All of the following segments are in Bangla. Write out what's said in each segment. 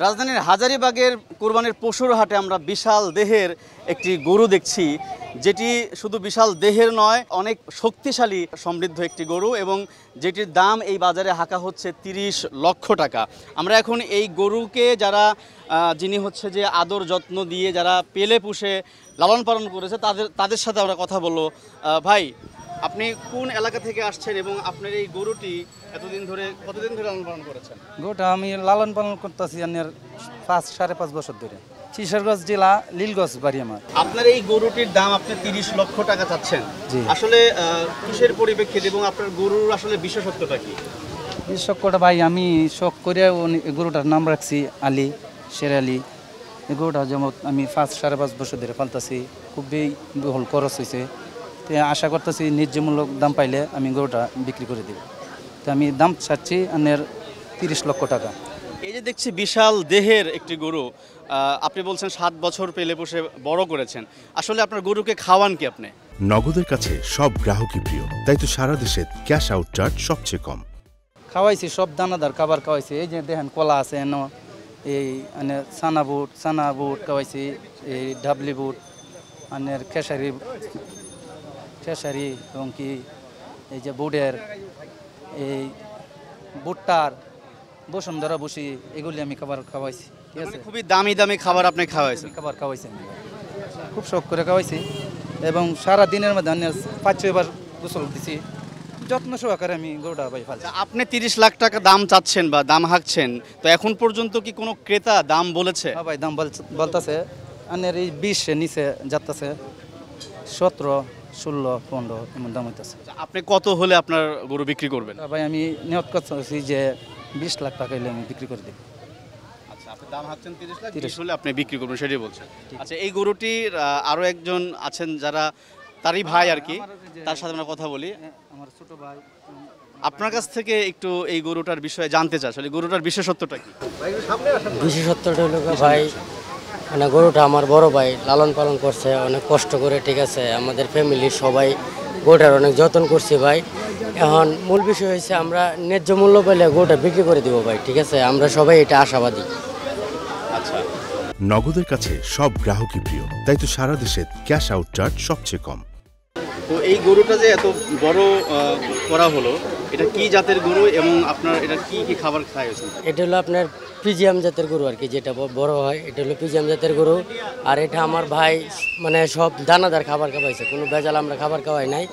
রাজধানীর হাজারীবাগের কোরবানির পশুর হাটে আমরা বিশাল দেহের একটি গরু দেখছি, যেটি শুধু বিশাল দেহের নয়, অনেক শক্তিশালী সমৃদ্ধ একটি গরু, এবং যেটির দাম এই বাজারে হাঁকা হচ্ছে 30 লক্ষ টাকা। আমরা এখন এই গরুকে যিনি হচ্ছে যে আদর যত্ন দিয়ে যারা পেলে পুষে লালন পালন করেছে তাদের সাথে আমরা কথা বলবো। ভাই, আপনি কোন এলাকা থেকে আসছেন এবং আপনার এই গরুটি কতদিন ধরে লালন পালন করেছেন? গরুটা আমি লালন পালন করতেছি আপনার 5-5.5 বছর ধরে। কিশোরগঞ্জ জেলা লীলগঞ্জ বাড়ি আমার। আপনার এই গরুটির দাম আপনি 30 লক্ষ টাকা চাচ্ছেন, জি। আসলে কিসের পরিপ্রেক্ষিতে এবং আপনার গরুর আসলে বিশেষত্বটা কি? বিশেষজ্ঞটা ভাই, আমি শখ করে গরুটার নাম রাখছি আলী, শের আলী। এই গরুটা যেমন আমি 5-5.5 বছর ধরে পালতেছি, খুবই বহুল খরচ হয়েছে। তো আশা করতেছি ন্যায্যমূলক দাম পাইলে আমি গরুটা বিক্রি করে দেব। তো আমি দাম চাচ্ছি আপনার 30 লক্ষ টাকা। এই যে দেখছি বিশাল দেহের একটি গরু, আপনি বলছেন 7 বছর পেলে পুষে বড় করেছেন, আসলে আপনার গরুকে খাওয়ান কি আপনি? নগদের কাছে সব গ্রাহকই প্রিয়, তাই তো সারা দেশে ক্যাশ আউট চার্জ সবচেয়ে কম। খাওয়াইছি সব দানাদার খাবার খাওয়াইছি। এই যে দেখেন কলা আছে, এই মানে চানা বুট খাওয়াইছি, এই ডাবলি বুট, আনের খেসারি এবং কি এই যে বুটের এই বুটটার বসুন্ধরা বসি, এগুলি আমি খাবার খাওয়াইছি। ঠিক আছে, খুবই দামি দামি খাবার আপনি খাওয়াইছেন? খাবার খাওয়াইছি আমি, খুব শখ করে খাওয়াইছি, এবং সারা দিনের মধ্যে আমি 5-6 বার গোসল দিছি। যত্ন সহকারে আমি গরুটা ভাই ফালছি। আপনি 30 লাখ টাকা দাম চাচ্ছেন বা দাম হাঁকছেন, তো এখন পর্যন্ত কি কোনো ক্রেতা দাম বলেছে? হ্যাঁ ভাই, দাম বলতেছে আনের এই 20 নিচে যাচ্ছে, 17-16-15 এমন দাম হইতেছে। আপনি কত হলে আপনার গরু বিক্রি করবেন? ভাই আমি নিয়ত করছি যে 20 লাখ টাকা হলে আমি বিক্রি করে দিই। আচ্ছা, আপনি দাম হাঁকছেন 30 লাখ, 30 হলে আপনি বিক্রি করবেন, সেটাই বলছেন। আচ্ছা, এই গরুটির আরো একজন আছেন যারা তারই ভাই আর কি, তার সাথে আমরা কথা বলি। আমার ছোট ভাই, আপনার কাছ থেকে একটু এই গরুটার বিষয়ে জানতে চাই, আসলে গরুটার বিশেষত্বটা কি? বিশেষত্বটা হলো ভাই, মানে গরুটা আমার বড় ভাই লালন পালন করছে অনেক কষ্ট করে। ঠিক আছে, আমাদের ফ্যামিলির সবাই গরুটার অনেক যত্ন করছি ভাই। এখন মূল বিষয় হয়েছে আমরা ন্যায্য মূল্য পেলে গরুটা বিক্রি করে দিব ভাই। ঠিক আছে, আমরা সবাই এটা আশাবাদী। আচ্ছা, নগদের কাছে সব গ্রাহকই প্রিয়, তাই তো সারা দেশে ক্যাশ আউট চার্জ সবচেয়ে কম। তো এই গরুটা যে এত বড় করা হলো, এটা কি জাতের গরু এবং আপনার এটা কি কি খাবার খাইয়েছেন? এটা হলো আপনার পিজিএম জাতের গরু আর কি, যেটা বড় হয় এটা হলো পিজিএম জাতের গরু। আর এটা আমার ভাই মানে সব দানাদার খাবার খাওয়াইছে, কোনো ভেজাল আমরা খাবার খাওয়াই নাই।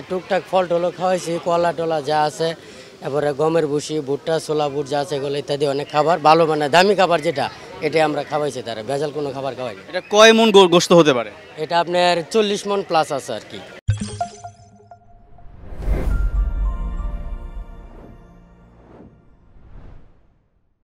টুকটাক ফল টলও খাওয়াইছি, কলা টলা যা আছে, এরপরে গমের ভুসি, ভুট্টা, ছোলা বুট যা আছে এগুলো ইত্যাদি অনেক খাবার, ভালো মানে দামি খাবার যেটা, এটাই আমরা খাওয়াইছি, তারা ভেজাল কোনো খাবার খাওয়াই। এটা কয় মন গোশত হতে পারে? এটা আপনার 40 মণ প্লাস আছে আর কি।